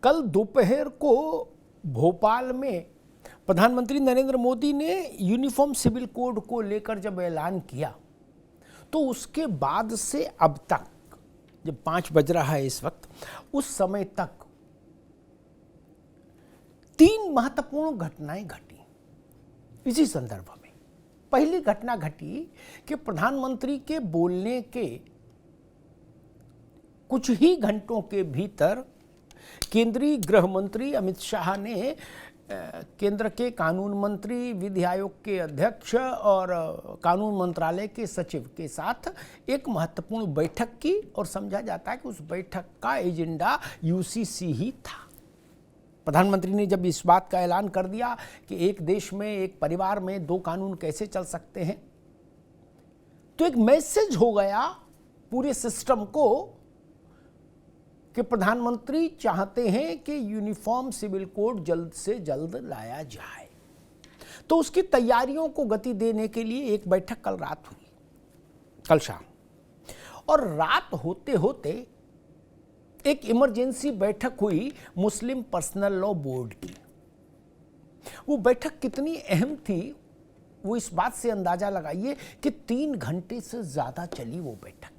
कल दोपहर को भोपाल में प्रधानमंत्री नरेंद्र मोदी ने यूनिफॉर्म सिविल कोड को लेकर जब ऐलान किया तो उसके बाद से अब तक, जब 5 बज रहा है इस वक्त, उस समय तक 3 महत्वपूर्ण घटनाएं घटी इसी संदर्भ में। पहली घटना घटी कि प्रधानमंत्री के बोलने के कुछ ही घंटों के भीतर केंद्रीय गृह मंत्री अमित शाह ने केंद्र के कानून मंत्री, विधि आयोग के अध्यक्ष और कानून मंत्रालय के सचिव के साथ एक महत्वपूर्ण बैठक की और समझा जाता है कि उस बैठक का एजेंडा यूसीसी ही था। प्रधानमंत्री ने जब इस बात का ऐलान कर दिया कि एक देश में, एक परिवार में 2 कानून कैसे चल सकते हैं, तो एक मैसेज हो गया पूरे सिस्टम को कि प्रधानमंत्री चाहते हैं कि यूनिफॉर्म सिविल कोड जल्द से जल्द लाया जाए। तो उसकी तैयारियों को गति देने के लिए एक बैठक कल रात हुई, कल शाम, और रात होते होते एक इमरजेंसी बैठक हुई मुस्लिम पर्सनल लॉ बोर्ड की। वो बैठक कितनी अहम थी वो इस बात से अंदाजा लगाइए कि 3 घंटे से ज्यादा चली वो बैठक।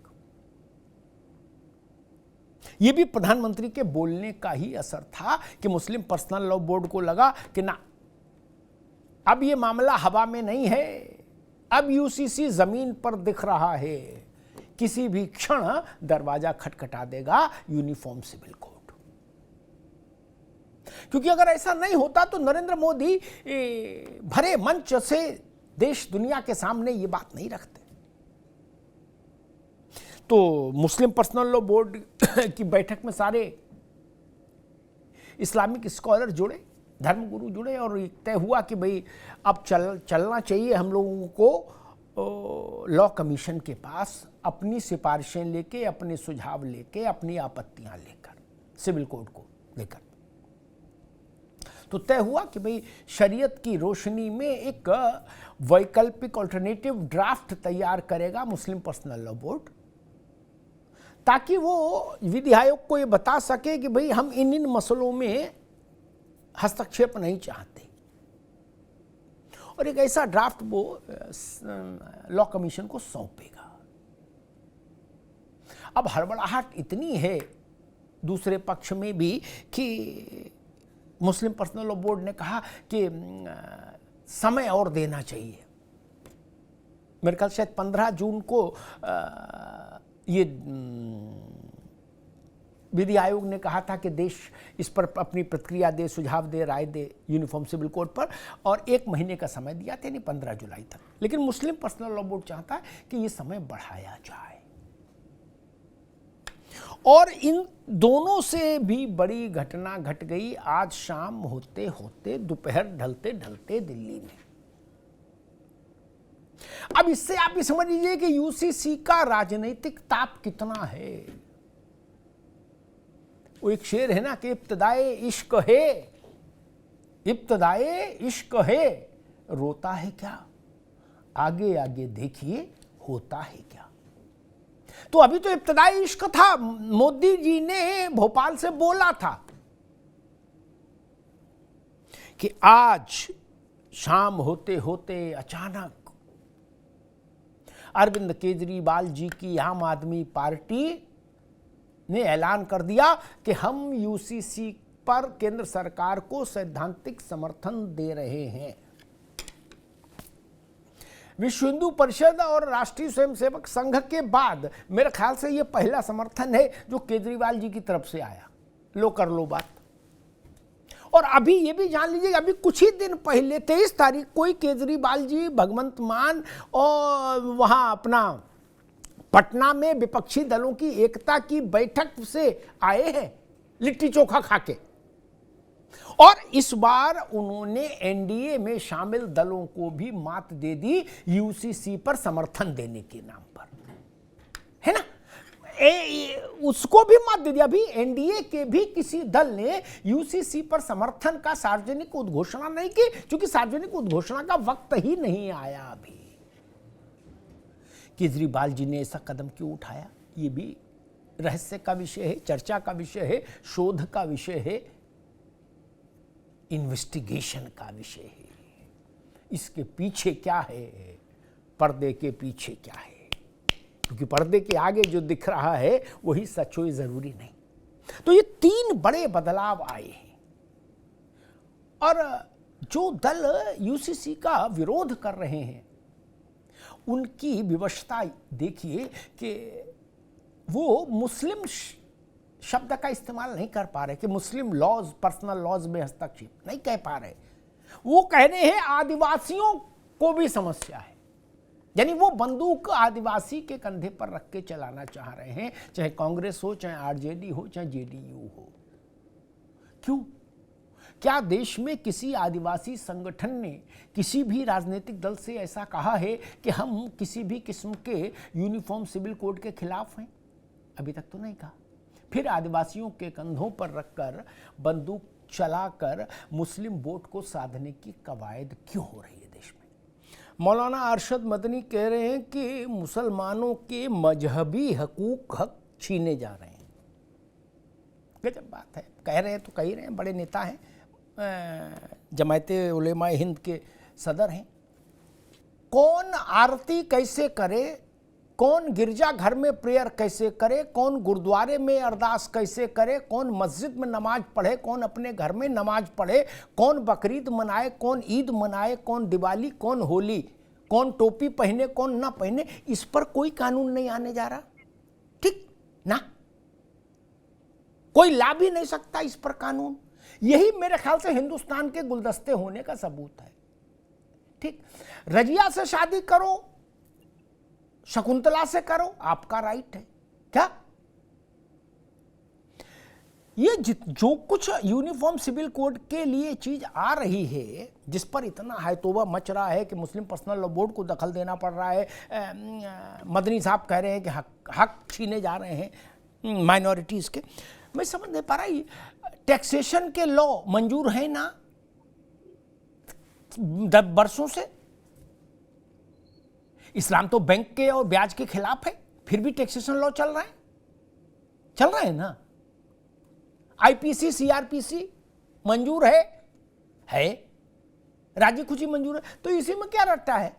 ये भी प्रधानमंत्री के बोलने का ही असर था कि मुस्लिम पर्सनल लॉ बोर्ड को लगा कि ना, अब ये मामला हवा में नहीं है, अब यूसीसी जमीन पर दिख रहा है, किसी भी क्षण दरवाजा खटखटा देगा यूनिफॉर्म सिविल कोड। क्योंकि अगर ऐसा नहीं होता तो नरेंद्र मोदी भरे मंच से देश दुनिया के सामने ये बात नहीं रखते। तो मुस्लिम पर्सनल लॉ बोर्ड की बैठक में सारे इस्लामिक स्कॉलर जुड़े, धर्मगुरु जुड़े, और तय हुआ कि भाई अब चलना चाहिए हम लोगों को लॉ कमीशन के पास अपनी सिफारिशें लेके, अपने सुझाव लेके, अपनी आपत्तियां लेकर, सिविल कोड को लेकर। तो तय हुआ कि भाई शरीयत की रोशनी में एक वैकल्पिक ऑल्टरनेटिव ड्राफ्ट तैयार करेगा मुस्लिम पर्सनल लॉ बोर्ड, ताकि वो विधि आयोग को ये बता सके कि भाई हम इन मसलों में हस्तक्षेप नहीं चाहते, और एक ऐसा ड्राफ्ट वो लॉ कमीशन को सौंपेगा। अब हड़बड़ाहट इतनी है दूसरे पक्ष में भी कि मुस्लिम पर्सनल लॉ बोर्ड ने कहा कि समय और देना चाहिए। मेरे ख्याल शायद 15 जून को ये विधि आयोग ने कहा था कि देश इस पर अपनी प्रतिक्रिया दे, सुझाव दे, राय दे यूनिफॉर्म सिविल कोड पर, और 1 महीने का समय दिया था, यानी 15 जुलाई तक। लेकिन मुस्लिम पर्सनल लॉ बोर्ड चाहता है कि ये समय बढ़ाया जाए। और इन दोनों से भी बड़ी घटना घट गई आज शाम होते होते, दोपहर ढलते ढलते दिल्ली में। अब इससे आप ये समझ लीजिए कि यूसीसी का राजनीतिक ताप कितना है। वो एक शेर है ना कि इब्तिदाए इश्क है, इब्तिदाए इश्क है, रोता है क्या, आगे आगे देखिए होता है क्या। तो अभी तो इब्तिदाई इश्क था, मोदी जी ने भोपाल से बोला था कि आज शाम होते होते अचानक अरविंद केजरीवाल जी की आम आदमी पार्टी ने ऐलान कर दिया कि हम यूसीसी पर केंद्र सरकार को सैद्धांतिक समर्थन दे रहे हैं। विश्व हिंदू परिषद और राष्ट्रीय स्वयंसेवक संघ के बाद मेरे ख्याल से यह पहला समर्थन है जो केजरीवाल जी की तरफ से आया। लो कर लो बात। और अभी ये भी जान लीजिए, अभी कुछ ही दिन पहले 23 तारीख को ही केजरीवाल जी भगवंत मान और वहां अपना पटना में विपक्षी दलों की एकता की बैठक से आए हैं लिट्टी चोखा खाके, और इस बार उन्होंने एनडीए में शामिल दलों को भी मात दे दी यूसीसी पर समर्थन देने के नाम पर, है ना। उसको भी मात दे दिया। अभी एनडीए के भी किसी दल ने यूसीसी पर समर्थन का सार्वजनिक उद्घोषणा नहीं की, क्योंकि सार्वजनिक उद्घोषणा का वक्त ही नहीं आया अभी। केजरीवाल जी ने ऐसा कदम क्यों उठाया, ये भी रहस्य का विषय है, चर्चा का विषय है, शोध का विषय है, इन्वेस्टिगेशन का विषय है। इसके पीछे क्या है, पर्दे के पीछे क्या है, क्योंकि पर्दे के आगे जो दिख रहा है वही सच हो, जरूरी नहीं। तो ये 3 बड़े बदलाव आए हैं और जो दल यूसीसी का विरोध कर रहे हैं उनकी विवशता देखिए कि वो मुस्लिम शब्द का इस्तेमाल नहीं कर पा रहे कि मुस्लिम लॉज, पर्सनल लॉज में हस्तक्षेप नहीं कह पा रहे। वो कह रहे हैं आदिवासियों को भी समस्या है, यानी वो बंदूक आदिवासी के कंधे पर रख के चलाना चाह रहे हैं, चाहे कांग्रेस हो, चाहे आरजेडी हो, चाहे जेडीयू हो। क्यों? क्या देश में किसी आदिवासी संगठन ने किसी भी राजनीतिक दल से ऐसा कहा है कि हम किसी भी किस्म के यूनिफॉर्म सिविल कोड के खिलाफ हैं? अभी तक तो नहीं कहा। फिर आदिवासियों के कंधों पर रखकर बंदूक चलाकर मुस्लिम वोट को साधने की कवायद क्यों हो रही है देश में? मौलाना अरशद मदनी कह रहे हैं कि मुसलमानों के मजहबी हक छीने जा रहे हैं। गजब बात है। कह रहे हैं तो कह रहे हैं, बड़े नेता हैं, जमायते उलेमा हिंद के सदर हैं। कौन आरती कैसे करे, कौन गिरजा घर में प्रेयर कैसे करे, कौन गुरुद्वारे में अरदास कैसे करे, कौन मस्जिद में नमाज पढ़े, कौन अपने घर में नमाज पढ़े, कौन बकरीद मनाए, कौन ईद मनाए, कौन दिवाली, कौन होली, कौन टोपी पहने, कौन ना पहने, इस पर कोई कानून नहीं आने जा रहा। ठीक ना? कोई ला भी नहीं सकता इस पर कानून। यही मेरे ख्याल से हिंदुस्तान के गुलदस्ते होने का सबूत है। ठीक, रजिया से शादी करो, शकुंतला से करो, आपका राइट है। क्या ये जो कुछ यूनिफॉर्म सिविल कोड के लिए चीज आ रही है, जिस पर इतना हैतोबा मच रहा है कि मुस्लिम पर्सनल लॉ बोर्ड को दखल देना पड़ रहा है, मदनी साहब कह रहे हैं कि हक छीने जा रहे हैं माइनॉरिटीज के, मैं समझ नहीं पा रहा। टैक्सेशन के लॉ मंजूर है ना 10 वर्षों से। इस्लाम तो बैंक के और ब्याज के खिलाफ है, फिर भी टैक्सेशन लॉ चल रहा है ना। आईपीसी, सीआरपीसी मंजूर है, राज्य खुशी मंजूर है, तो इसी में क्या रट्टा है?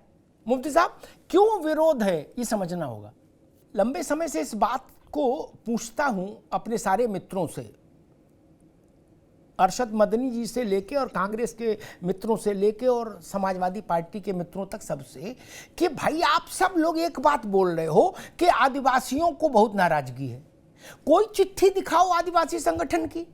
मुफ्ती साहब क्यों विरोध है, ये समझना होगा। लंबे समय से इस बात को पूछता हूं अपने सारे मित्रों से, अरशद मदनी जी से लेके और कांग्रेस के मित्रों से लेके और समाजवादी पार्टी के मित्रों तक, सबसे, कि भाई आप सब लोग एक बात बोल रहे हो कि आदिवासियों को बहुत नाराजगी है। कोई चिट्ठी दिखाओ आदिवासी संगठन की।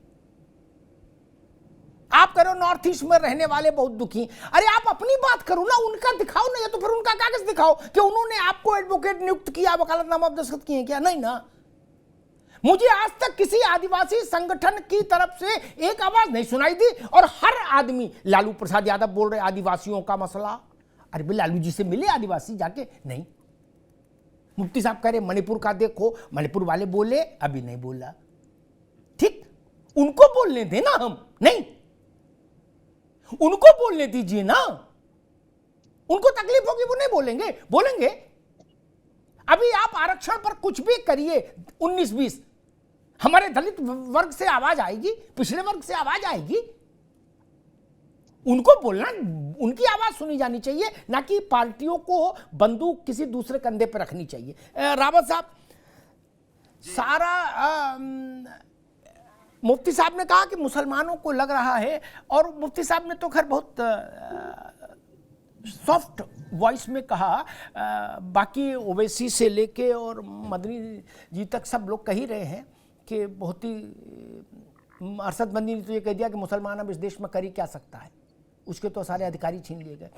आप करो नॉर्थ ईस्ट में रहने वाले बहुत दुखी, अरे आप अपनी बात करो ना, उनका दिखाओ ना, या तो फिर उनका कागज दिखाओ कि उन्होंने आपको एडवोकेट नियुक्त किया, वकालतनामा दस्तखत किए क्या? नहीं ना। मुझे आज तक किसी आदिवासी संगठन की तरफ से एक आवाज नहीं सुनाई दी, और हर आदमी, लालू प्रसाद यादव बोल रहे आदिवासियों का मसला, अरे भाई लालू जी से मिले आदिवासी जाके? नहीं। मुफ्ती साहब कह रहे मणिपुर का देखो, मणिपुर वाले बोले, अभी नहीं बोला। ठीक, उनको बोलने देना, हम नहीं, उनको बोलने दीजिए ना। उनको तकलीफ होगी, वो नहीं बोलेंगे। अभी आप आरक्षण पर कुछ भी करिए, 19-20, हमारे दलित वर्ग से आवाज आएगी, पिछड़े वर्ग से आवाज आएगी। उनको बोलना, उनकी आवाज सुनी जानी चाहिए, ना कि पार्टियों को बंदूक किसी दूसरे कंधे पर रखनी चाहिए। रावत साहब, सारा मुफ्ती साहब ने कहा कि मुसलमानों को लग रहा है, और मुफ्ती साहब ने तो खैर बहुत सॉफ्ट वॉइस में कहा, बाकी ओवैसी से लेके और मदनी जी तक सब लोग कह ही रहे हैं कि बहुत ही, अरशद मदनी ने तो ये कह दिया कि मुसलमान अब इस देश में कर ही क्या सकता है, उसके तो सारे अधिकारी छीन लिए गए।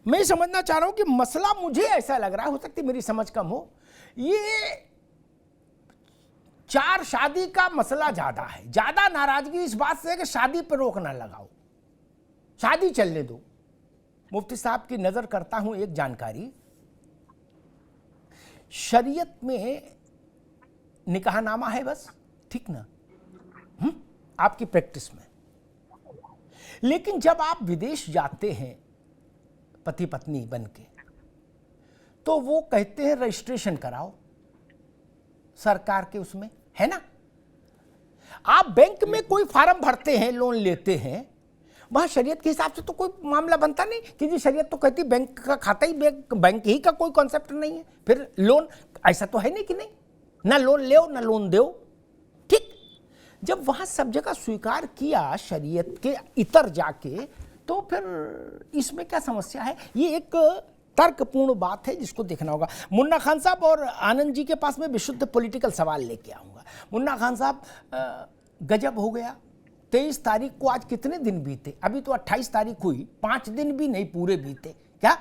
मैं समझना चाह रहा हूं कि मसला, मुझे ऐसा लग रहा है, हो सकती मेरी समझ कम हो, ये 4 शादी का मसला ज्यादा है। ज्यादा नाराजगी इस बात से है कि शादी पर रोक ना लगाओ, शादी चलने दो। मुफ्ती साहब की नजर करता हूं एक जानकारी, शरीयत में निकाहनामा है बस, ठीक ना, आपकी प्रैक्टिस में। लेकिन जब आप विदेश जाते हैं पति पत्नी बन के, तो वो कहते हैं रजिस्ट्रेशन कराओ। सरकार के उसमें, है ना? आप बैंक में कोई फार्म भरते हैं, लोन लेते हैं, वहां शरीयत के हिसाब से तो कोई मामला बनता नहीं कि जी शरीयत तो कहती बैंक का खाता ही बैंक ही का कोई कॉन्सेप्ट नहीं है, फिर लोन ऐसा तो है नहीं कि नहीं, ना लोन ले ना लोन दो। ठीक, जब वहां सब जगह स्वीकार किया शरीयत के इतर जाके, तो फिर इसमें क्या समस्या है? ये एक तर्कपूर्ण बात है जिसको देखना होगा। मुन्ना खान साहब और आनंद जी के पास में विशुद्ध पॉलिटिकल सवाल लेके आऊंगा। मुन्ना खान साहब, गजब हो गया, 23 तारीख को आज कितने दिन बीते? अभी तो 28 तारीख हुई, 5 दिन भी नहीं पूरे बीते। क्या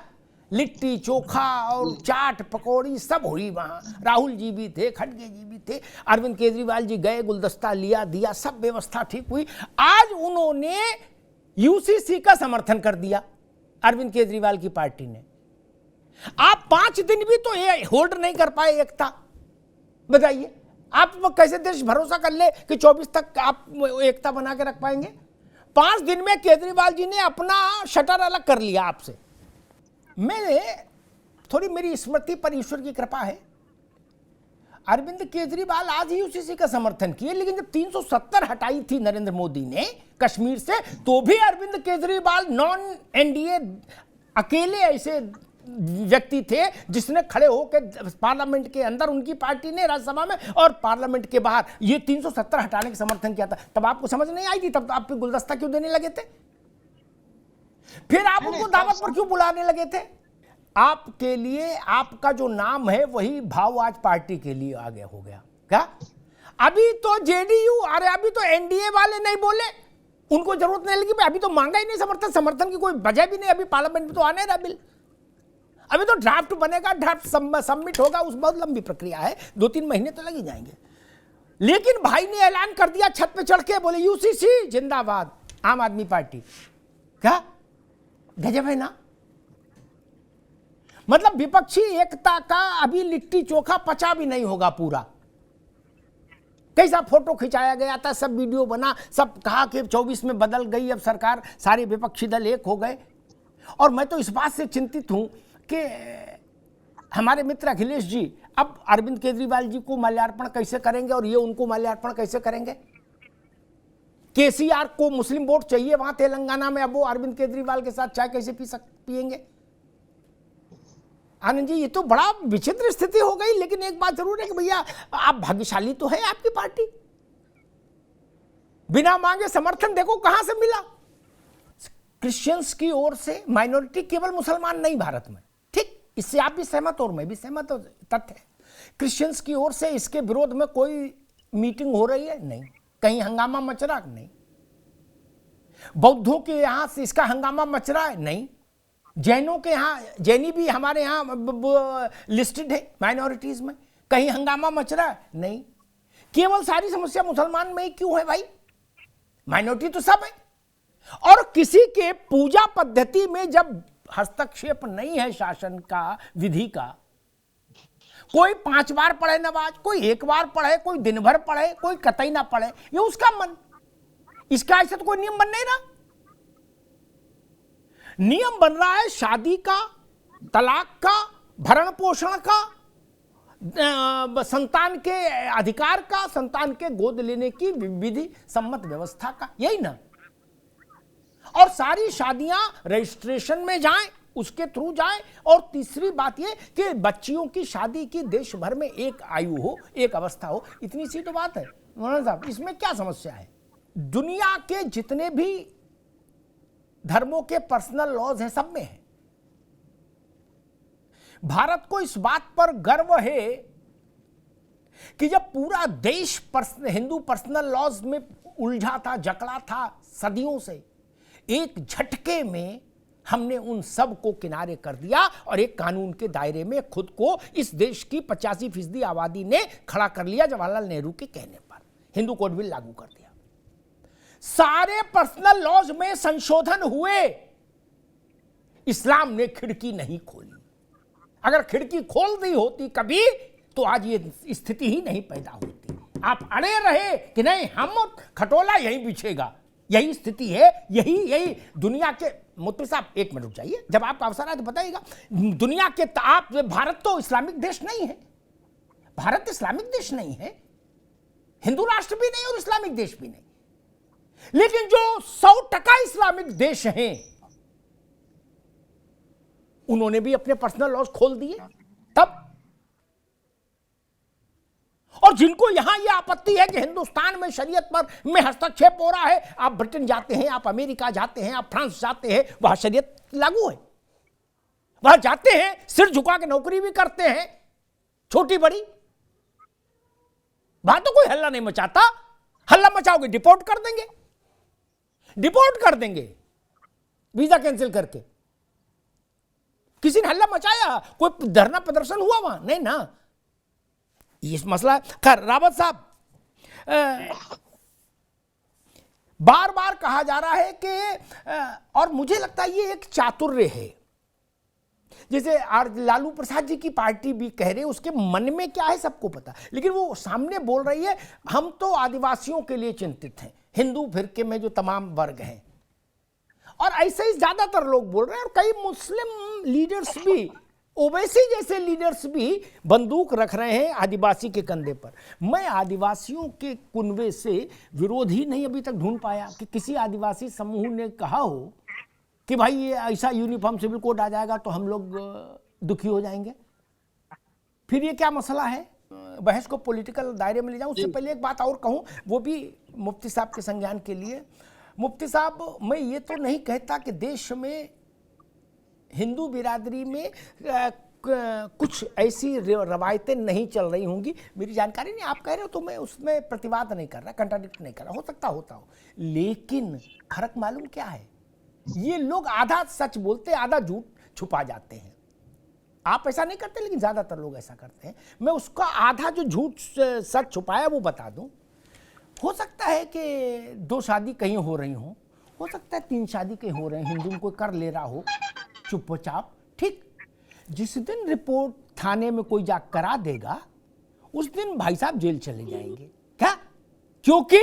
लिट्टी चोखा और चाट पकौड़ी सब हुई वहां। राहुल जी भी थे, खड़गे जी भी थे, अरविंद केजरीवाल जी गए, गुलदस्ता लिया दिया, सब व्यवस्था ठीक हुई। आज उन्होंने यूसीसी का समर्थन कर दिया, अरविंद केजरीवाल की पार्टी ने। आप 5 दिन भी तो ये होल्ड नहीं कर पाए एकता। बताइए आप कैसे देश भरोसा कर ले कि 24 तक आप एकता बना के रख पाएंगे? 5 दिन में केजरीवाल जी ने अपना शटर अलग कर लिया आपसे। थोड़ी मेरी स्मृति पर ईश्वर की कृपा है, अरविंद केजरीवाल आज ही यूसीसी का समर्थन किए, लेकिन जब 370 हटाई थी नरेंद्र मोदी ने कश्मीर से, तो भी अरविंद केजरीवाल नॉन एनडीए अकेले ऐसे व्यक्ति थे जिसने खड़े होकर पार्लियामेंट के अंदर, उनकी पार्टी ने राज्यसभा में और पार्लियामेंट के बाहर ये 370 हटाने का समर्थन किया था। तब आपको समझ नहीं आई थी? तब आप गुलदस्ता क्यों देने लगे थे? फिर आप उनको दावत पर क्यों बुलाने लगे थे? आपके लिए आपका जो नाम है वही भाव आज पार्टी के लिए आगे हो गया। क्या अभी तो जेडीयू, अरे अभी तो एनडीए वाले नहीं बोले, उनको जरूरत नहीं लगी, अभी तो मांगा ही नहीं समर्थन की कोई वजह भी नहीं। अभी पार्लियामेंट में तो आने रहा बिल, अभी तो ड्राफ्ट बनेगा, ड्राफ्ट सबमिट होगा, उस बहुत लंबी प्रक्रिया है, 2-3 महीने तो लग ही जाएंगे। लेकिन भाई ने ऐलान कर दिया छत पे चढ़ के, बोले यूसीसी जिंदाबाद, आम आदमी पार्टी। क्या गजब है ना? मतलब विपक्षी एकता का अभी लिट्टी चोखा पचा भी नहीं होगा पूरा। कैसा फोटो खिंचाया गया था, सब वीडियो बना, सब कहा कि 24 में बदल गई अब सरकार, सारे विपक्षी दल एक हो गए। और मैं तो इस बात से चिंतित हूं कि हमारे मित्र अखिलेश जी अब अरविंद केजरीवाल जी को माल्यार्पण कैसे करेंगे और ये उनको माल्यार्पण कैसे करेंगे? केसीआर को मुस्लिम वोट चाहिए वहां तेलंगाना में, अब वो अरविंद केजरीवाल के साथ चाय कैसे पिएंगे? आनंद जी, ये तो बड़ा विचित्र स्थिति हो गई। लेकिन एक बात जरूर है कि भैया आप भाग्यशाली तो है, आपकी पार्टी बिना मांगे समर्थन देखो कहां से मिला। क्रिश्चियंस की ओर से, माइनॉरिटी केवल मुसलमान नहीं भारत में, ठीक, इससे आप भी सहमत और मैं भी सहमत हूं, तथ्य है। क्रिश्चियंस की ओर से इसके विरोध में कोई मीटिंग हो रही है? नहीं। कहीं हंगामा मच रहा? नहीं। बौद्धों के यहां से इसका हंगामा मच रहा है? नहीं। जैनों के यहाँ, जैनी भी हमारे यहाँ लिस्टेड है माइनॉरिटीज में, कहीं हंगामा मच रहा है? नहीं। केवल सारी समस्या मुसलमान में ही क्यों है भाई? माइनॉरिटी तो सब है। और किसी के पूजा पद्धति में जब हस्तक्षेप नहीं है शासन का, विधि का, कोई 5 बार पढ़े नमाज, कोई 1 बार पढ़े, कोई दिन भर पढ़े, कोई कतई ना पढ़े, ये उसका मन, इसका ऐसा तो कोई नियम बन नहीं रहा। नियम बन रहा है शादी का, तलाक का, भरण पोषण का, संतान के अधिकार का, संतान के गोद लेने की विधि सम्मत व्यवस्था का, यही ना। और सारी शादियां रजिस्ट्रेशन में जाएं, उसके थ्रू जाएं। और तीसरी बात यह कि बच्चियों की शादी की देश भर में एक आयु हो, एक अवस्था हो, इतनी सी तो बात है। मौलाना साहब, इसमें क्या समस्या है? दुनिया के जितने भी धर्मों के पर्सनल लॉज हैं, सब में है। भारत को इस बात पर गर्व है कि जब पूरा देश हिंदू पर्सनल लॉज में उलझा था, जकड़ा था सदियों से, एक झटके में हमने उन सब को किनारे कर दिया और एक कानून के दायरे में खुद को इस देश की 85% आबादी ने खड़ा कर लिया। जवाहरलाल नेहरू के कहने पर हिंदू कोड बिल लागू कर दिया। सारे पर्सनल लॉज में संशोधन हुए, इस्लाम ने खिड़की नहीं खोली। अगर खिड़की खोल दी होती कभी, तो आज ये स्थिति ही नहीं पैदा होती। आप अड़े रहे कि नहीं, हम खटोला यहीं बिछेगा, यही स्थिति है। यही दुनिया के मुफ्ती साहब, 1 मिनट रुक जाइए, जब आपका अवसर आए तो बताइएगा। दुनिया के, आप भारत तो इस्लामिक देश नहीं है, भारत इस्लामिक देश नहीं है, हिंदू राष्ट्र भी नहीं और इस्लामिक देश भी नहीं, लेकिन जो 100% इस्लामिक देश हैं उन्होंने भी अपने पर्सनल लॉज खोल दिए तब। और जिनको यहां यह आपत्ति है कि हिंदुस्तान में शरीयत पर में हस्तक्षेप हो रहा है, आप ब्रिटेन जाते हैं, आप अमेरिका जाते हैं, आप फ्रांस जाते हैं, वहां शरीयत लागू है, वहां जाते हैं सिर झुका के नौकरी भी करते हैं, छोटी बड़ी, वहां तो कोई हल्ला नहीं मचाता। हल्ला मचाओगे डिपोर्ट कर देंगे, डिपोर्ट कर देंगे वीजा कैंसिल करके। किसी ने हल्ला मचाया, कोई धरना प्रदर्शन हुआ वहां? नहीं ना। ये मसला। खैर रावत साहब, बार बार कहा जा रहा है कि, और मुझे लगता है ये एक चातुर्य है, जैसे लालू प्रसाद जी की पार्टी भी कह रहे, उसके मन में क्या है सबको पता, लेकिन वो सामने बोल रही है हम तो आदिवासियों के लिए चिंतित हैं, हिंदू फिरके में जो तमाम वर्ग हैं, और ऐसे ही ज्यादातर लोग बोल रहे हैं। और कई मुस्लिम लीडर्स भी, ओवैसी जैसे लीडर्स भी बंदूक रख रहे हैं आदिवासी के कंधे पर। मैं आदिवासियों के कुनबे से विरोध ही नहीं अभी तक ढूंढ पाया कि किसी आदिवासी समूह ने कहा हो कि भाई ये ऐसा यूनिफॉर्म सिविल कोड आ जाएगा तो हम लोग दुखी हो जाएंगे। फिर ये क्या मसला है, बहस को पॉलिटिकल दायरे में ले जाऊं। उससे पहले एक बात और कहूं, वो भी मुफ्ती साहब के संज्ञान के लिए। मुफ्ती साहब, मैं ये तो नहीं कहता कि देश में हिंदू बिरादरी में कुछ ऐसी रवायतें नहीं चल रही होंगी, मेरी जानकारी नहीं, आप कह रहे हो तो मैं उसमें प्रतिवाद नहीं कर रहा, कंट्राडिक्ट नहीं कर रहा, हो सकता होता हो, लेकिन फर्क मालूम क्या है, ये लोग आधा सच बोलते आधा झूठ छुपा जाते हैं। आप ऐसा नहीं करते, लेकिन ज्यादातर लोग ऐसा करते हैं। मैं उसका आधा जो झूठ सच छुपाया वो बता दूं। हो सकता है कि 2 शादी कहीं हो रही हो सकता है 3 शादी कहीं हो रहे हैं, हिंदू में कोई कर ले रहा हो चुपचाप, ठीक। जिस दिन रिपोर्ट थाने में कोई जा करा देगा उस दिन भाई साहब जेल चले जाएंगे। क्या? क्योंकि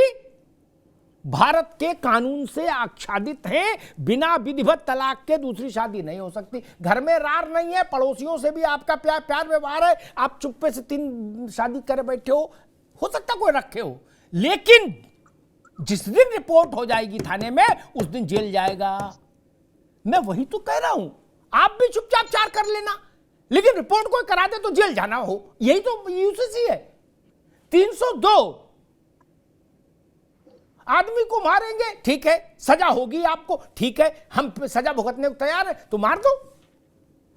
भारत के कानून से आच्छादित हैं, बिना विधिवत तलाक के दूसरी शादी नहीं हो सकती। घर में रार नहीं है, पड़ोसियों से भी आपका प्यार व्यवहार है, आप चुप्पे से 3 शादी करे बैठे हो सकता कोई रखे हो, लेकिन जिस दिन रिपोर्ट हो जाएगी थाने में उस दिन जेल जाएगा। मैं वही तो कह रहा हूं, आप भी चुपचाप 4 कर लेना, लेकिन रिपोर्ट कोई करा दे तो जेल जाना हो, यही तो यूसीसी है। 302 आदमी को मारेंगे, ठीक है, सजा होगी आपको, ठीक है, हम सजा भुगतने को तैयार है तो मार दो।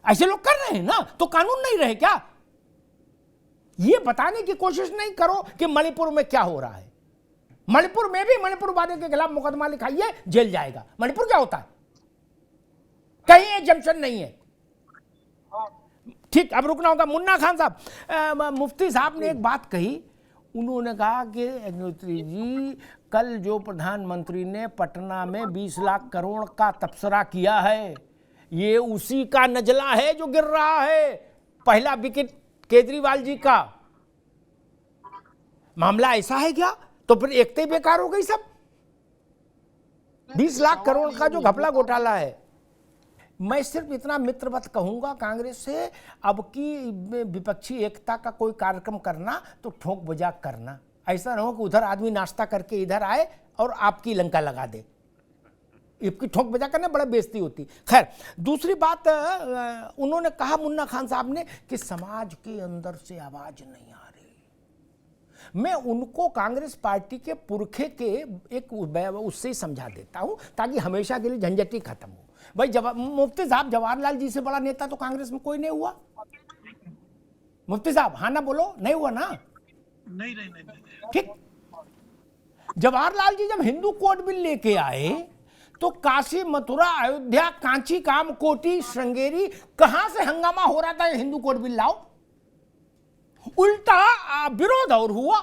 ऐसे लोग कर रहे हैं ना, तो कानून नहीं रहे क्या? ये बताने की कोशिश नहीं करो कि मणिपुर में क्या हो रहा है। मणिपुर में भी मणिपुर वाले के खिलाफ मुकदमा लिखाइए, जेल जाएगा। मणिपुर क्या होता है? कहीं एग्जम्पशन नहीं है, ठीक। अब रुकना होगा। मुन्ना खान साहब, मुफ्ती साहब ने एक बात कही, उन्होंने कहा कि अग्निहोत्री जी, कल जो प्रधानमंत्री ने पटना में 20 लाख करोड़ का तबसरा किया है, ये उसी का नजला है जो गिर रहा है। पहला विकेट केजरीवाल जी का। मामला ऐसा है क्या? तो फिर एकते ही बेकार हो गई सब। 20 लाख करोड़ का जो घपला घोटाला है। मैं सिर्फ इतना मित्रवत कहूंगा कांग्रेस से, अब की विपक्षी एकता का कोई कार्यक्रम करना तो ठोक बजा करना। ऐसा ना हो कि उधर आदमी नाश्ता करके इधर आए और आपकी लंका लगा दे। इसकी ठोक बजा करने बड़ा बेइज्जती होती। खैर, दूसरी बात उन्होंने कहा, मुन्ना खान साहब ने, कि समाज के अंदर से आवाज नहीं आ रही। मैं उनको कांग्रेस पार्टी के पुरखे के एक उससे ही समझा देता हूं ताकि हमेशा के लिए झंझटी खत्म हो। भाई मुफ्ती साहब, जवाहरलाल जी से बड़ा नेता तो कांग्रेस में कोई नहीं हुआ। मुफ्ती साहब, हाँ ना बोलो, नहीं हुआ ना? नहीं। ठीक। जवाहरलाल जी जब हिंदू कोड बिल लेके आए तो काशी, मथुरा, अयोध्या, कांची, कामकोटी, श्रृंगेरी, कहां से हंगामा हो रहा था हिंदू कोड बिल लाओ। उल्टा विरोध और हुआ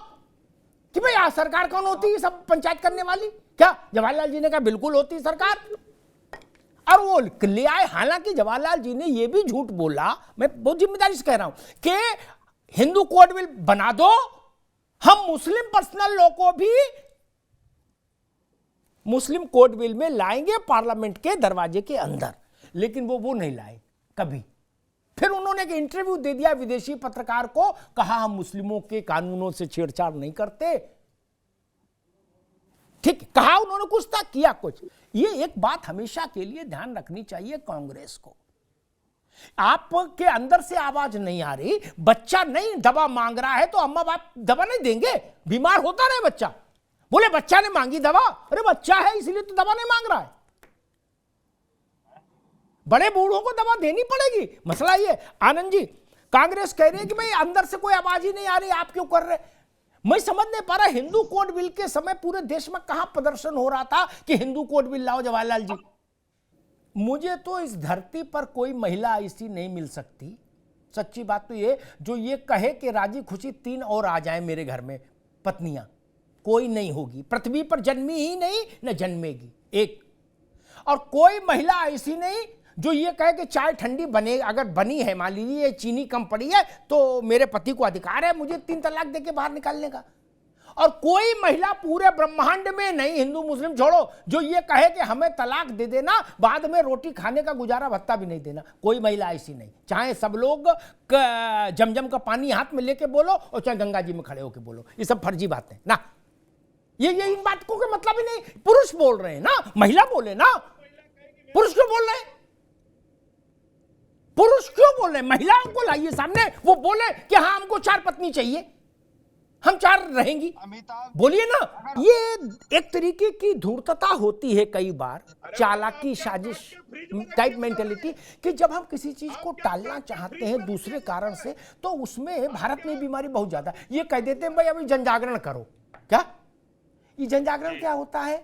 कि भाई सरकार कौन होती है सब पंचायत करने वाली? क्या जवाहरलाल जी ने कहा बिल्कुल होती सरकार, और वो ले आए। हालांकि जवाहरलाल जी ने यह भी झूठ बोला, मैं बहुत जिम्मेदारी से कह रहा हूं, कि हिंदू कोड बिल बना दो, हम मुस्लिम पर्सनल लॉ को भी मुस्लिम कोड बिल में लाएंगे पार्लियामेंट के दरवाजे के अंदर। लेकिन वो नहीं लाए कभी। फिर उन्होंने एक इंटरव्यू दे दिया विदेशी पत्रकार को, कहा हम मुस्लिमों के कानूनों से छेड़छाड़ नहीं करते। ठीक, कहा उन्होंने कुछ था, किया कुछ। ये एक बात हमेशा के लिए ध्यान रखनी चाहिए कांग्रेस को। आपके अंदर से आवाज नहीं आ रही, बच्चा नहीं दवा मांग रहा है तो अम्मा बाप दवा नहीं देंगे? बीमार होता रहे बच्चा, बोले बच्चा ने मांगी दवा, अरे बच्चा है इसलिए तो दवा नहीं मांग रहा है। बड़े बूढ़ों को दवा देनी पड़ेगी। मसला ये, आनंद जी, कांग्रेस कह रही है कि भाई अंदर से कोई आवाज ही नहीं आ रही, आप क्यों कर रहे? मैं समझ नहीं पा रहा, हिंदू कोड बिल के समय पूरे देश में कहां प्रदर्शन हो रहा था कि हिंदू कोड बिल लाओ जवाहरलाल जी। मुझे तो इस धरती पर कोई महिला ऐसी नहीं मिल सकती, सच्ची बात तो ये, जो ये कहे कि राजी खुशी 3 और आ जाए मेरे घर में पत्नियां, कोई नहीं होगी। पृथ्वी पर जन्मी ही नहीं, न जन्मेगी एक। और कोई महिला ऐसी नहीं जो ये कहे कि चाय ठंडी बने, अगर बनी है, मान लीजिए चीनी कम पड़ी है तो मेरे पति को अधिकार है मुझे 3 तलाक देके बाहर निकालने का। और कोई महिला पूरे ब्रह्मांड में नहीं, हिंदू मुस्लिम छोड़ो, जो ये कहे कि हमें तलाक दे देना, बाद में रोटी खाने का गुजारा भत्ता भी नहीं देना। कोई महिला ऐसी नहीं, चाहे सब लोग जमजम का पानी हाथ में लेके बोलो और चाहे गंगा जी में खड़े होके बोलो, ये सब फर्जी बातें ना। ये इन बातों का मतलब ही नहीं। पुरुष बोल रहे हैं ना, महिला बोले ना। पुरुष क्यों बोल रहे हैं? पुरुष क्यों बोल रहे हैं? महिलाओं को लाइए सामने, वो बोले कि हाँ हमको 4 पत्नी चाहिए, हम 4 रहेंगी, बोलिए ना। ये एक तरीके की धूर्तता होती है, कई बार चालाकी, साजिश टाइप मेंटेलिटी, कि जब हम किसी चीज को टालना चाहते हैं दूसरे कारण से, तो उसमें भारत में बीमारी बहुत ज्यादा। ये कह देते हैं भाई अभी जन जागरण करो। क्या ये जन जागरण क्या होता है?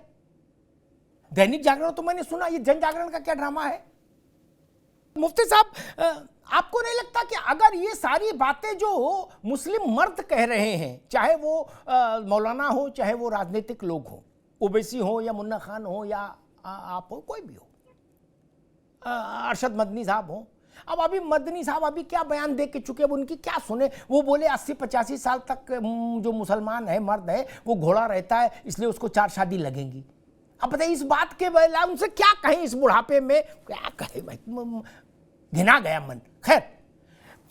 दैनिक जागरण तो मैंने सुना, ये जन जागरण का क्या ड्रामा है? मुफ्ती साहब, आपको नहीं लगता कि अगर ये सारी बातें जो मुस्लिम मर्द कह रहे हैं, चाहे वो मौलाना हो, चाहे वो राजनीतिक लोग हो, ओवैसी हो या मुन्ना खान हो या आप हो, कोई भी हो, अरशद मदनी साहब हो, अब अभी मदनी साहब अभी क्या बयान दे के चुके, अब उनकी क्या सुने? वो बोले 80-85 साल तक जो मुसलमान है, मर्द है, वो घोड़ा रहता है, इसलिए उसको 4 शादी लगेंगी। अब बताइए इस बात के बदला उनसे क्या कहें? इस बुढ़ापे में क्या कहें? घिना गया मन। खैर,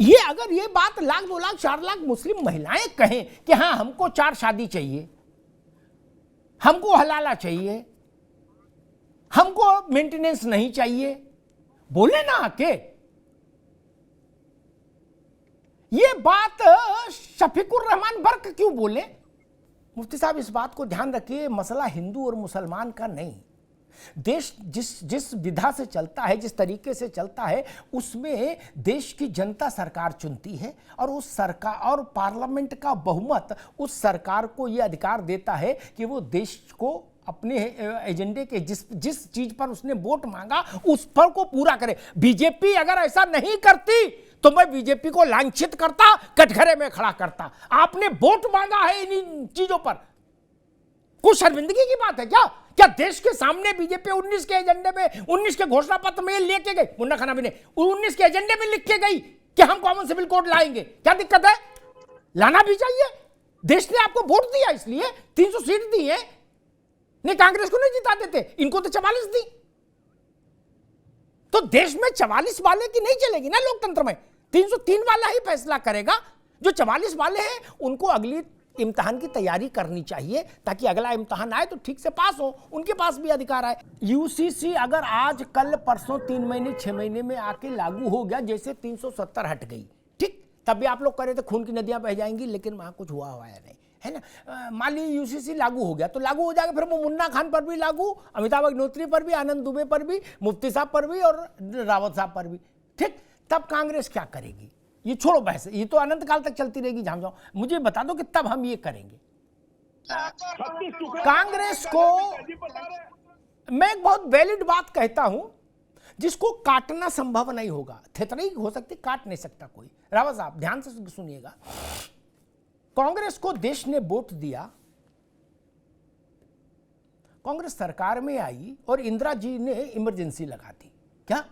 ये अगर ये बात 1 लाख 2 लाख 4 लाख मुस्लिम महिलाएं कहें कि हाँ हमको 4 शादी चाहिए, हमको हलाला चाहिए, हमको मेंटेनेंस नहीं चाहिए, बोले ना आके। ये बात शफीकुर रहमान बर्क क्यों बोले? मुफ्ती साहब इस बात को ध्यान रखिए, मसला हिंदू और मुसलमान का नहीं। देश जिस विधा से चलता है, जिस तरीके से चलता है, उसमें देश की जनता सरकार चुनती है और उस सरकार और पार्लियामेंट का बहुमत उस सरकार को यह अधिकार देता है कि वो देश को अपने एजेंडे के जिस चीज पर उसने वोट मांगा उस पर को पूरा करे। बीजेपी अगर ऐसा नहीं करती तो मैं बीजेपी को लांछित करता, कटघरे में खड़ा करता। आपने वोट मांगा है इन चीजों पर, कुछ शर्मिंदगी की बात है क्या? क्या देश के सामने बीजेपी 19 के एजेंडे में, 19 के घोषणा पत्र में लेके गई, मुन्ना खान अभी ने 19 के एजेंडे में लिख के गई कि हम कॉमन सिविल कोड लाएंगे? क्या दिक्कत है? लाना भी चाहिए। देश ने आपको वोट दिया, इसलिए 300 सीट दी है। नहीं कांग्रेस को नहीं जिता देते, इनको तो 44 दी। तो देश में 44 वाले की नहीं चलेगी ना लोकतंत्र में, 303 वाला ही फैसला करेगा। जो 44 वाले हैं उनको अगली इम्तिहान की तैयारी करनी चाहिए ताकि अगला इम्तिहान आए तो ठीक से पास हो, उनके पास भी अधिकार आए। यूसीसी अगर आज कल परसों 3 महीने 6 महीने में आके लागू हो गया, जैसे 370 हट गई, ठीक, तब भी आप लोग कह रहे थे खून की नदियां बह जाएंगी, लेकिन वहां कुछ हुआ है नहीं, है ना। मान लीजिए यूसीसी लागू हो गया तो लागू हो जाएगा, फिर वो मुन्ना खान पर भी लागू, अमिताभ अग्निहोत्री पर भी, आनंद दुबे पर भी, मुफ्ती साहब पर भी और रावत साहब पर भी, ठीक। तब कांग्रेस क्या करेगी? ये छोड़ो बहस, ये तो अनंत काल तक चलती रहेगी। झाम जाओ, मुझे बता दो कि तब हम ये करेंगे। कांग्रेस को मैं एक बहुत वैलिड बात कहता हूं, जिसको काटना संभव नहीं होगा, थेतरी हो सकती, काट नहीं सकता कोई। रावत साहब ध्यान से सुनिएगा, कांग्रेस को देश ने वोट दिया, कांग्रेस सरकार में आई और इंदिरा जी ने इमरजेंसी लगा दी। क्या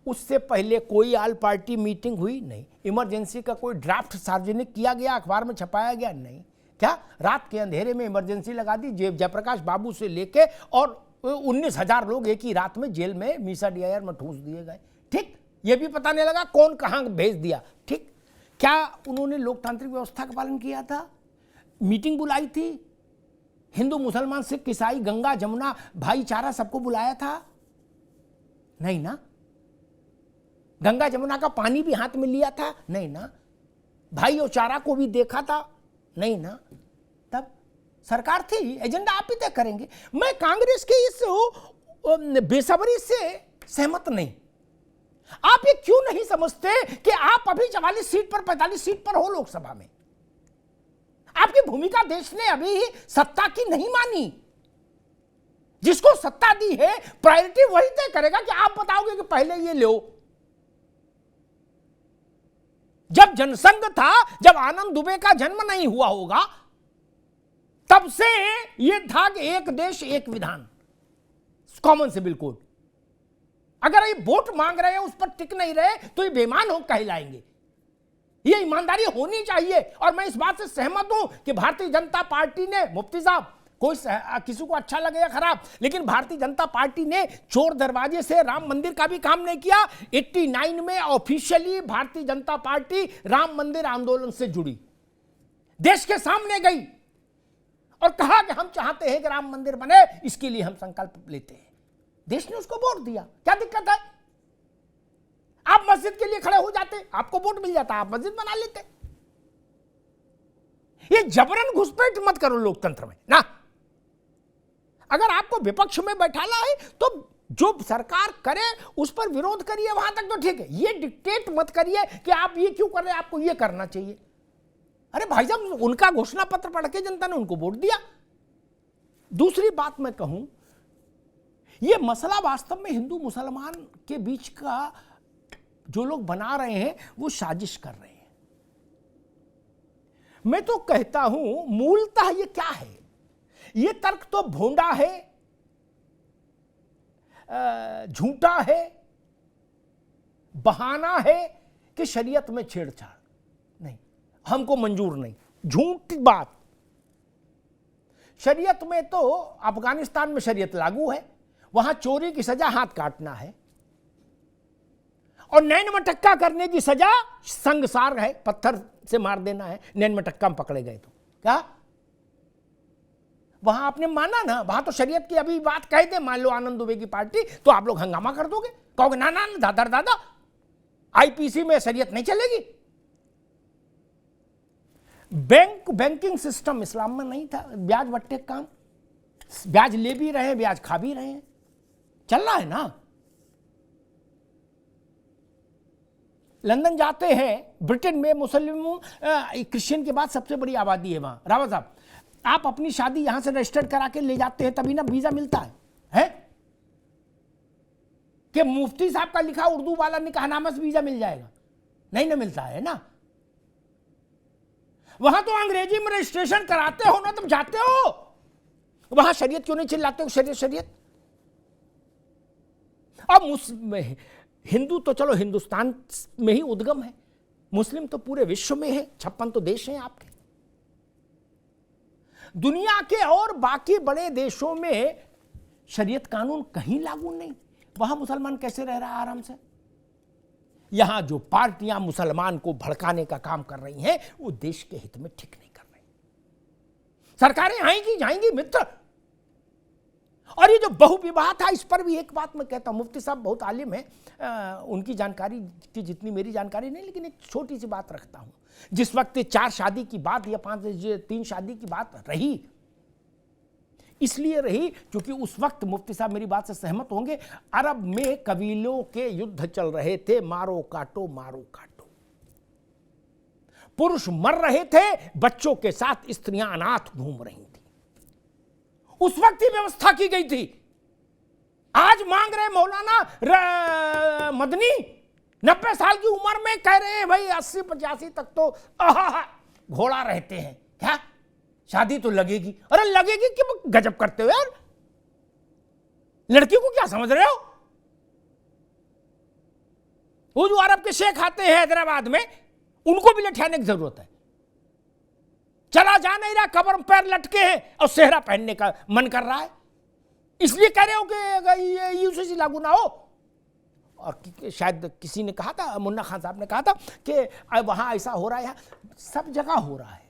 उससे पहले कोई ऑल पार्टी मीटिंग हुई? नहीं। इमरजेंसी का कोई ड्राफ्ट सार्वजनिक किया गया, अखबार में छपाया गया? नहीं। क्या रात के अंधेरे में इमरजेंसी लगा दी? जयप्रकाश बाबू से लेके और 19,000 लोग एक ही रात में जेल में मीसा डीआईआर में ठूस दिए गए, ठीक। यह भी पता नहीं लगा कौन कहां भेज दिया। ठीक, क्या उन्होंने लोकतांत्रिक व्यवस्था का पालन किया था? मीटिंग बुलाई थी, हिंदू मुसलमान सिख ईसाई गंगा जमुना भाईचारा सबको बुलाया था? नहीं ना। गंगा जमुना का पानी भी हाथ में लिया था? नहीं ना। भाई और चारा को भी देखा था? नहीं ना। तब सरकार थी, एजेंडा आप ही तय करेंगे। मैं कांग्रेस के इस बेसब्री से सहमत नहीं। आप ये क्यों नहीं समझते कि आप अभी 44 सीट पर 45 सीट पर हो लोकसभा में? आपकी भूमिका देश ने अभी सत्ता की नहीं मानी। जिसको सत्ता दी है प्रायोरिटी वही तय करेगा कि आप बताओगे कि पहले ये लो। जब जनसंघ था, जब आनंद दुबे का जन्म नहीं हुआ होगा, तब से ये था कि एक देश एक विधान, कॉमन सिविल कोड। अगर ये वोट मांग रहे हैं, उस पर टिक नहीं रहे, तो ये बेईमान हो कहलाएंगे। ये ईमानदारी होनी चाहिए। और मैं इस बात से सहमत हूं कि भारतीय जनता पार्टी ने, मुफ्ती साहब, कोई किसी को अच्छा लगे या खराब, लेकिन भारतीय जनता पार्टी ने चोर दरवाजे से राम मंदिर का भी काम नहीं किया। 89 में ऑफिशियली भारतीय जनता पार्टी राम मंदिर आंदोलन से जुड़ी, देश के सामने गई और कहा कि हम चाहते हैं कि राम मंदिर बने, इसके लिए हम संकल्प लेते हैं। देश ने उसको वोट दिया। क्या दिक्कत है? आप मस्जिद के लिए खड़े हो जाते, आपको वोट मिल जाता, आप मस्जिद बना लेते। ये जबरन घुसपैठ मत करो लोकतंत्र में ना। अगर आपको विपक्ष में बैठाना है तो जो सरकार करे उस पर विरोध करिए, वहां तक तो ठीक है। ये डिक्टेट मत करिए कि आप ये क्यों कर रहे हैं, आपको ये करना चाहिए। अरे भाई साहब, उनका घोषणा पत्र पढ़ के जनता ने उनको वोट दिया। दूसरी बात मैं कहूं, यह मसला वास्तव में हिंदू मुसलमान के बीच का जो लोग बना रहे हैं वो साजिश कर रहे हैं। मैं तो कहता हूं मूलतः ये क्या है? ये तर्क तो भोंडा है, झूठा है, बहाना है कि शरीयत में छेड़छाड़ नहीं, हमको मंजूर नहीं। झूठी बात। शरीयत में तो अफगानिस्तान में शरीयत लागू है, वहां चोरी की सजा हाथ काटना है और नैन मटक्का करने की सजा संगसार है, पत्थर से मार देना है। नैन मटक्का में पकड़े गए तो क्या वहां आपने माना ना? वहां तो शरीयत की अभी बात कह दे, मान लो आनंद दुबे की पार्टी, तो आप लोग हंगामा कर दोगे, कहोगे ना ना दादा आईपीसी में शरीयत नहीं चलेगी। बैंकिंग सिस्टम इस्लाम में नहीं था। ब्याज बट्टे काम, ब्याज ले भी रहे हैं, ब्याज खा भी रहे हैं, चल रहा है ना। लंदन जाते हैं, ब्रिटेन में मुस्लिम क्रिश्चियन के बाद सबसे बड़ी आबादी है वहां। रावत साहब, आप अपनी शादी यहां से रजिस्टर्ड करा के ले जाते हैं तभी ना वीजा मिलता है? कि मुफ्ती साहब का लिखा उर्दू वाला निकाहनामा से वीजा मिल जाएगा? नहीं ना मिलता है ना। वहां तो अंग्रेजी में रजिस्ट्रेशन कराते हो ना, तुम जाते हो। वहां शरीयत क्यों नहीं चिल्लाते हो? शरीयत। अब हिंदू तो चलो हिंदुस्तान में ही उद्गम है, मुस्लिम तो पूरे विश्व में है। 56 तो देश हैं आपके। दुनिया के और बाकी बड़े देशों में शरीयत कानून कहीं लागू नहीं। वहां मुसलमान कैसे रह रहा है आराम से? यहां जो पार्टियां मुसलमान को भड़काने का काम कर रही हैं वो देश के हित में ठीक नहीं कर रही। सरकारें आएंगी जाएंगी मित्र। और ये जो बहुविवाह था, इस पर भी एक बात मैं कहता हूं, मुफ्ती साहब बहुत आलिम है, उनकी जानकारी की जितनी मेरी जानकारी नहीं, लेकिन एक छोटी सी बात रखता हूं। जिस वक्त 4 शादी की बात या 3 शादी की बात रही, इसलिए रही क्योंकि उस वक्त मुफ्ती साहब मेरी बात से सहमत होंगे, अरब में कबीलों के युद्ध चल रहे थे, मारो काटो मारो काटो। पुरुष मर रहे थे, बच्चों के साथ स्त्रियां अनाथ घूम रही थी। उस वक्त ही व्यवस्था की गई थी। आज मांग रहे मौलाना मदनी 90 साल की उम्र में कह रहे हैं भाई 80-85 तक तो घोड़ा रहते हैं, क्या शादी तो लगेगी? अरे लगेगी कि गजब करते हो यार। लड़की को क्या समझ रहे हो? वो जो अरब के शेख आते हैं हैदराबाद में, उनको भी लठियाने की जरूरत है। चला जा नहीं रहा, कब्र में पैर लटके हैं और सेहरा पहनने का मन कर रहा है, इसलिए कह रहे हो कि यूसीसी लागू ना हो। और शायद किसी ने कहा था, मुन्ना खान साहब ने कहा था कि वहाँ ऐसा हो रहा है, सब जगह हो रहा है।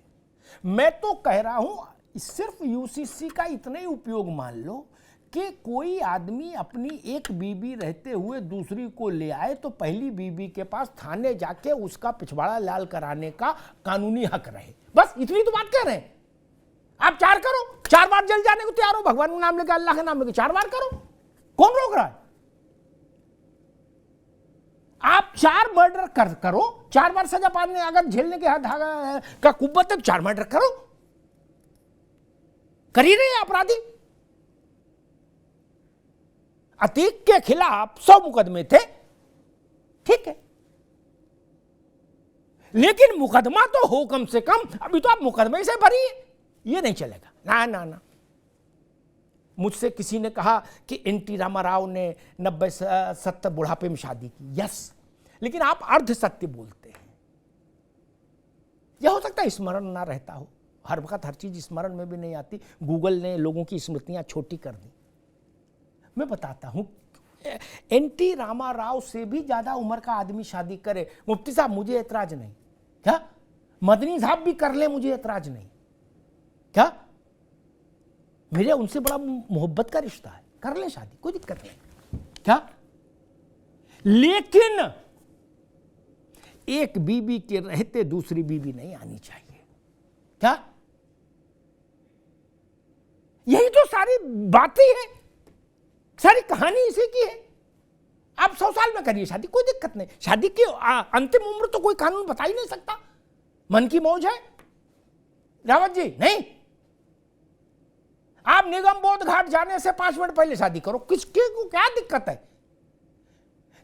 मैं तो कह रहा हूँ सिर्फ यूसीसी का इतना ही उपयोग मान लो कि कोई आदमी अपनी एक बीबी रहते हुए दूसरी को ले आए तो पहली बीबी के पास थाने जाके उसका पिछवाड़ा लाल कराने का कानूनी हक रहे। बस इतनी तो बात कह रहे हैं। आप 4 करो, 4 बार जेल जाने को तैयार हो, भगवान का नाम लेके, अल्लाह का नाम लेके 4 बार करो, कौन रोक रहा है? आप 4 मर्डर करो, 4 बार सजा पाने अगर झेलने के हाथ का कुव्वत है तो 4 मर्डर करो, कर ही रहे अपराधी। अतीक के खिलाफ 100 मुकदमे थे, ठीक है, लेकिन मुकदमा तो हो कम से कम। अभी तो आप मुकदमे से भरी, ये नहीं चलेगा। ना ना ना। मुझसे किसी ने कहा कि एनटी रामाराव ने 90-70 बुढ़ापे में शादी की। यस, लेकिन आप अर्ध सत्य बोलते हैं। यह हो सकता है स्मरण ना रहता हो, हर वक्त हर चीज स्मरण में भी नहीं आती। गूगल ने लोगों की स्मृतियां छोटी कर दी। मैं बताता हूं, एनटी रामाराव से भी ज्यादा उम्र का आदमी शादी करे, मुफ्ती साहब मुझे एतराज नहीं। क्या मदनी साहब भी कर ले, मुझे एतराज नहीं। क्या मेरे उनसे बड़ा मोहब्बत का रिश्ता है, कर ले शादी, कोई दिक्कत नहीं। क्या लेकिन एक बीबी के रहते दूसरी बीबी नहीं आनी चाहिए। क्या यही तो सारी बातें है, सारी कहानी इसी की है। आप 100 साल में करिए शादी, कोई दिक्कत नहीं। शादी की अंतिम उम्र तो कोई कानून बता ही नहीं सकता। मन की मौज है रावत जी, नहीं। आप निगम बोध घाट जाने से 5 मिनट पहले शादी करो, किसके को क्या दिक्कत है?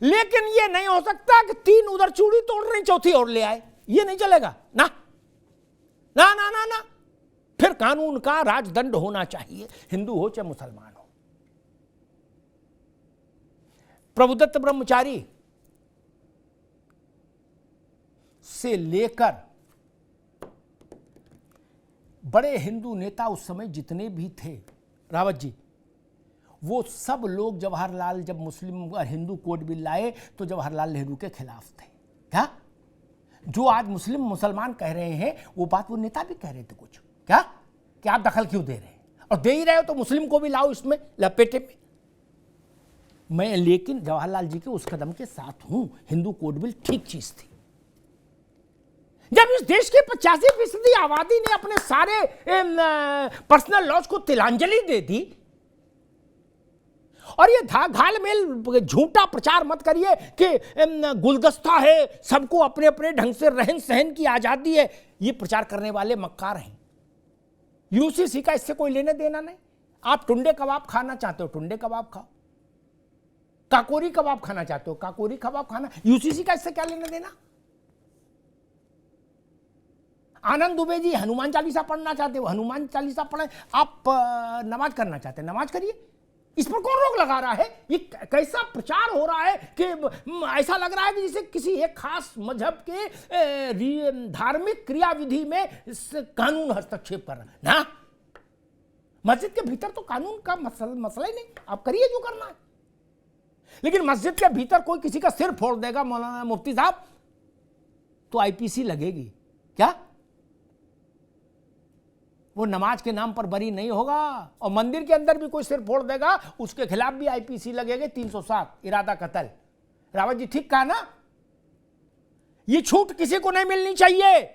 लेकिन ये नहीं हो सकता कि 3 उधर चूड़ी तोड़ रही, चौथी और ले आए, ये नहीं चलेगा ना ना ना ना ना। फिर कानून का राजदंड होना चाहिए, हिंदू हो चाहे मुसलमान हो। प्रभुदत्त ब्रह्मचारी से लेकर बड़े हिंदू नेता उस समय जितने भी थे रावत जी, वो सब लोग जवाहरलाल जब मुस्लिम और हिंदू कोड बिल लाए तो जवाहरलाल नेहरू के खिलाफ थे। क्या जो आज मुस्लिम मुसलमान कह रहे हैं वो बात वो नेता भी कह रहे थे कुछ। क्या कि आप दखल क्यों दे रहे हैं, और दे ही रहे हो तो मुस्लिम को भी लाओ इसमें लपेटे में। मैं लेकिन जवाहरलाल जी के उस कदम के साथ हूं, हिंदू कोड बिल ठीक चीज थी। जब इस देश की 85% आबादी ने अपने सारे पर्सनल लॉज को तिलांजलि दे दी, और ये घाल मेल झूठा प्रचार मत करिए कि गुलदस्ता है, सबको अपने अपने ढंग से रहन सहन की आजादी है, ये प्रचार करने वाले मक्कार हैं। यूसीसी का इससे कोई लेने देना नहीं। आप टुंडे कबाब खाना चाहते हो, टुंडे कबाब खाओ। काकोरी कबाब खाना चाहते हो, काकोरी कबाब खाना। यूसीसी का इससे क्या लेना देना? आनंद दुबे जी हनुमान चालीसा पढ़ना चाहते हो, हनुमान चालीसा पढ़े। आप नमाज करना चाहते हैं, नमाज करिए। इस पर कौन रोक लगा रहा है? ये कैसा प्रचार हो रहा है कि ऐसा लग रहा है कि जैसे किसी एक खास मजहब के धार्मिक क्रियाविधि में कानून हस्तक्षेप कर रहा है ना। मस्जिद के भीतर तो कानून का मसला ही नहीं, आप करिए जो करना है। लेकिन मस्जिद के भीतर कोई किसी का सिर फोड़ देगा मौलाना मुफ्ती साहब, तो आईपीसी लगेगी। क्या वो नमाज के नाम पर बरी नहीं होगा? और मंदिर के अंदर भी कोई सिर फोड़ देगा उसके खिलाफ भी आईपीसी लगेगी 307 इरादा कत्ल। रावत जी ठीक कहा ना? ये छूट किसी को नहीं मिलनी चाहिए।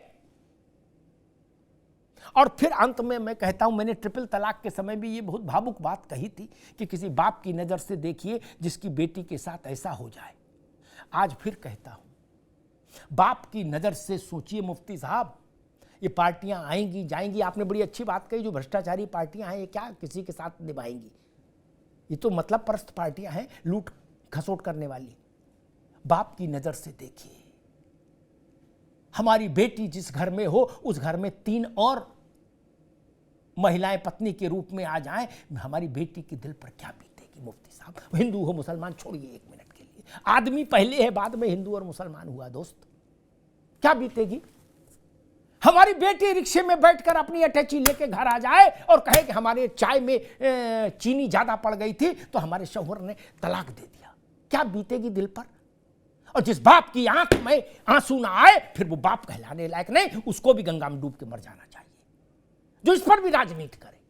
और फिर अंत में मैं कहता हूं, मैंने ट्रिपल तलाक के समय भी ये बहुत भावुक बात कही थी कि किसी बाप की नजर से देखिए जिसकी बेटी के साथ ऐसा हो जाए। आज फिर कहता हूं, बाप की नजर से सोचिए मुफ्ती साहब। ये पार्टियां आएंगी जाएंगी, आपने बड़ी अच्छी बात कही, जो भ्रष्टाचारी पार्टियां हैं ये क्या किसी के साथ निभाएंगी? ये तो मतलब परस्त पार्टियां हैं, लूट खसोट करने वाली। बाप की नजर से देखिए, हमारी बेटी जिस घर में हो उस घर में 3 और महिलाएं पत्नी के रूप में आ जाएं, हमारी बेटी के दिल पर क्या बीतेगी मुफ्ती साहब? हिंदू हो मुसलमान छोड़िए एक मिनट के लिए, आदमी पहले है बाद में हिंदू और मुसलमान हुआ दोस्त, क्या बीतेगी? हमारी बेटी रिक्शे में बैठकर अपनी अटैची लेके घर आ जाए और कहे कि हमारे चाय में चीनी ज्यादा पड़ गई थी तो हमारे शौहर ने तलाक दे दिया। क्या बीतेगी दिल पर। और जिस बाप की आंख में आंसू ना आए फिर वो बाप कहलाने लायक नहीं, उसको भी गंगा में डूब के मर जाना चाहिए, जो इस पर भी राजनीति करे।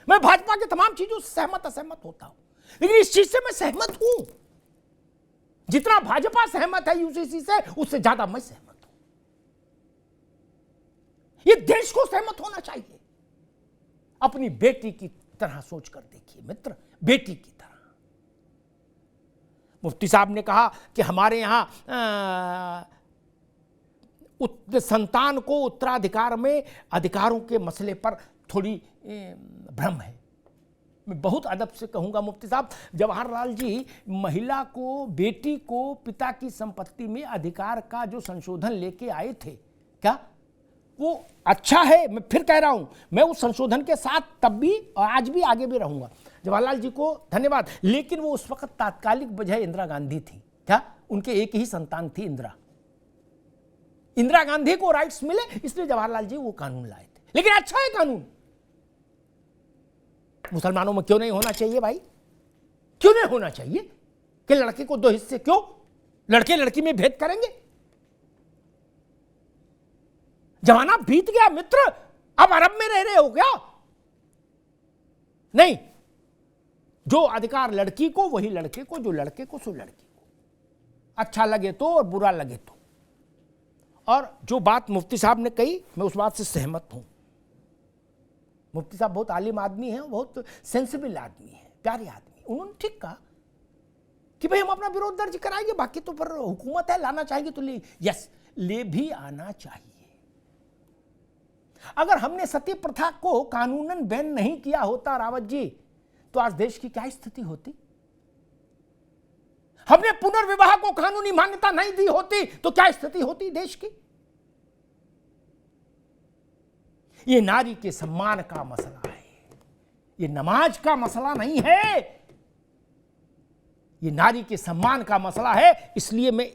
मैं भाजपा के तमाम चीजों से सहमत असहमत होता हूं, लेकिन इस चीज से मैं सहमत हूं, जितना भाजपा सहमत है यूसीसी से उससे ज्यादा मैं सहमत हूं। ये देश को सहमत होना चाहिए। अपनी बेटी की तरह सोचकर देखिए मित्र, बेटी की तरह। मुफ्ती साहब ने कहा कि हमारे यहां संतान को उत्तराधिकार में अधिकारों के मसले पर थोड़ी भ्रम है। मैं बहुत अदब से कहूंगा मुफ्ती साहब, जवाहरलाल जी महिला को, बेटी को पिता की संपत्ति में अधिकार का जो संशोधन लेके आए थे, क्या वो अच्छा है? मैं फिर कह रहा हूं, मैं उस संशोधन के साथ तब भी और आज भी आगे भी रहूंगा। जवाहरलाल जी को धन्यवाद। लेकिन वो उस वक्त तात्कालिक वजह इंदिरा गांधी थी। क्या उनके एक ही संतान थी, इंदिरा गांधी को राइट्स मिले, इसलिए जवाहरलाल जी वो कानून लाए थे। लेकिन अच्छा है कानून। मुसलमानों में क्यों नहीं होना चाहिए भाई? क्यों नहीं होना चाहिए कि लड़के को 2 हिस्से? क्यों लड़के लड़की में भेद करेंगे? जमाना बीत गया मित्र, अब अरब में रह रहे हो क्या? नहीं, जो अधिकार लड़की को वही लड़के को, जो लड़के को सो लड़की को। अच्छा लगे तो और बुरा लगे तो। और जो बात मुफ्ती साहब ने कही, मैं उस बात से सहमत हूं। मुफ्ती साहब बहुत आलिम आदमी हैं, बहुत सेंसिबल आदमी हैं, प्यारे आदमी। उन्होंने ठीक कहा कि भाई हम अपना विरोध दर्ज कराएंगे, बाकी तो पर हुकूमत है, लाना चाहेगी तो ले। यस, ले भी आना चाहिए। अगर हमने सती प्रथा को कानूनन बैन नहीं किया होता रावत जी, तो आज देश की क्या स्थिति होती? हमने पुनर्विवाह को कानूनी मान्यता नहीं दी होती तो क्या स्थिति होती देश की? ये नारी के सम्मान का मसला है, ये नमाज का मसला नहीं है, ये नारी के सम्मान का मसला है। इसलिए मैं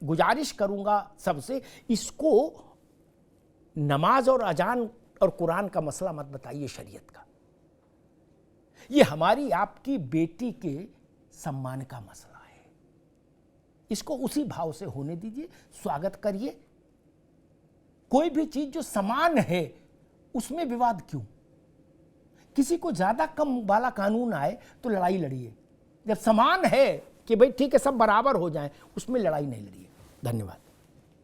गुजारिश करूंगा सबसे, इसको नमाज और अजान और कुरान का मसला मत बताइए, शरीयत का। ये हमारी आपकी बेटी के सम्मान का मसला है, इसको उसी भाव से होने दीजिए, स्वागत करिए। कोई भी चीज जो समान है उसमें विवाद क्यों? किसी को ज्यादा कम वाला कानून आए तो लड़ाई लड़िए, जब समान है कि भाई ठीक है सब बराबर हो जाए, उसमें लड़ाई नहीं लड़िए। धन्यवाद।